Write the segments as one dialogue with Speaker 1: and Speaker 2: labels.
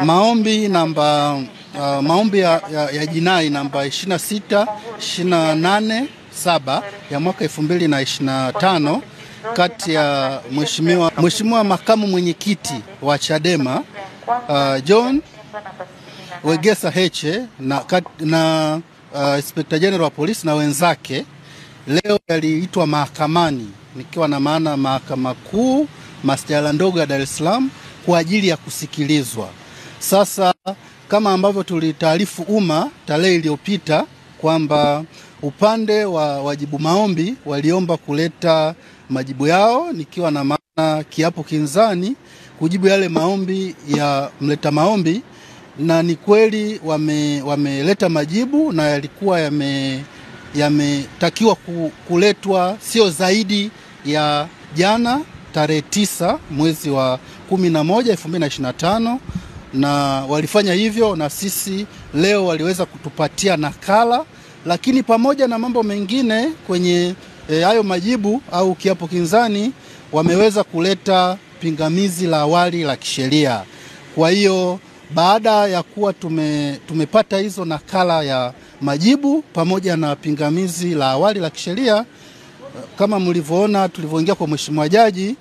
Speaker 1: Maombi ya jinai namba 26287 ya mwaka 2025 kati ya Mheshimiwa makamu mwenyekiti wa Chadema John Wegesa Heche na Inspector General wa polisi na wenzake leo yaliitwa mahakamani, nikiwa na maana Mahakama Kuu Masjala ndogo ya Dar es Salaam kwa ajili ya kusikilizwa. Sasa kama ambavyo tulitaarifu umma tarehe iliyopita kwamba upande wa wajibu maombi waliomba kuleta majibu yao, nikiwa na maana kiapo kinzani kujibu yale maombi ya mleta maombi, na ni kweli wameleta majibu na yalikuwa yametakiwa kuletwa sio zaidi ya jana tarehe 9 mwezi wa 11 2025, na walifanya hivyo, na sisi leo waliweza kutupatia nakala. Lakini pamoja na mambo mengine kwenye hayo majibu au kiapo kinzani, wameweza kuleta pingamizi la awali la kisheria. Kwa hiyo baada ya kuwa tumepata hizo nakala ya majibu pamoja na pingamizi la awali la kisheria, kama mlivyoona tulivyoingia kwa mheshimiwa jaji,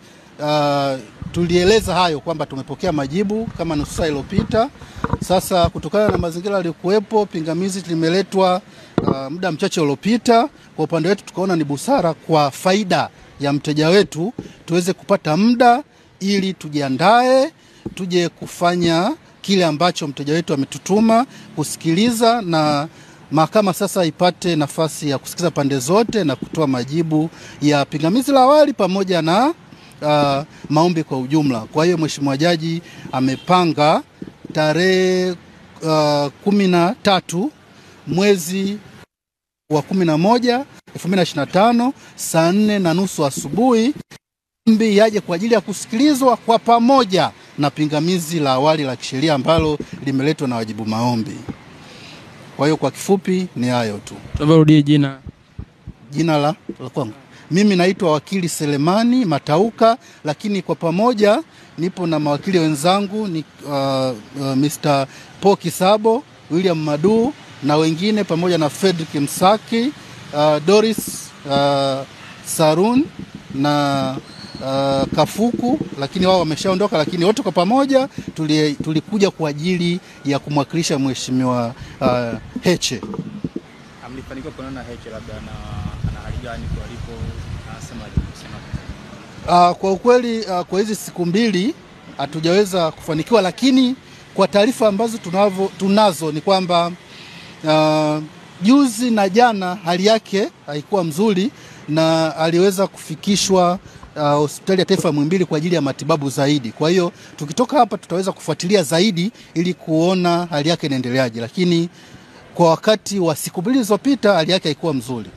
Speaker 1: tulieleza hayo kwamba tumepokea majibu kama nusu saa iliyopita. Sasa kutokana na mazingira yaliyokuwepo, pingamizi limeletwa muda mchache uliopita. Kwa upande wetu tukaona ni busara kwa faida ya mteja wetu tuweze kupata muda ili tujiandae, tuje kufanya kile ambacho mteja wetu ametutuma kusikiliza, na mahakama sasa ipate nafasi ya kusikiza pande zote na kutoa majibu ya pingamizi la awali pamoja na maombi kwa ujumla. Kwa hiyo mheshimiwa jaji amepanga tarehe 13 mwezi wa 11 2025 saa 4:30 asubuhi maombi yaje kwa ajili ya kusikilizwa kwa pamoja na pingamizi la awali la kisheria ambalo limeletwa na wajibu maombi. Kwa hiyo kwa kifupi ni hayo tu.
Speaker 2: Tunarudia jina
Speaker 1: la kwangu. Mimi naitwa wakili Selemani Matauka, lakini kwa pamoja nipo na mawakili wenzangu ni Mr. Paul Kisabo, William Madu na wengine, pamoja na Fredrick Msaki, Doris Sarun na Kafuku, lakini wao wameshaondoka, lakini wote kwa pamoja tulikuja kwa ajili ya kumwakilisha mheshimiwa Heche.
Speaker 2: Amlifanikiwa kuonana Heche, labda ana hali gani kwa alipo, anasema?
Speaker 1: Kwa ukweli kwa hizi siku mbili hatujaweza kufanikiwa, lakini kwa taarifa ambazo tunazo ni kwamba juzi na jana hali yake haikuwa mzuri na aliweza kufikishwa hospitali ya taifa Muhimbili kwa ajili ya matibabu zaidi. Kwa hiyo tukitoka hapa tutaweza kufuatilia zaidi ili kuona hali yake inaendeleaje, lakini kwa wakati wa siku mbili zilizopita hali yake haikuwa mzuri.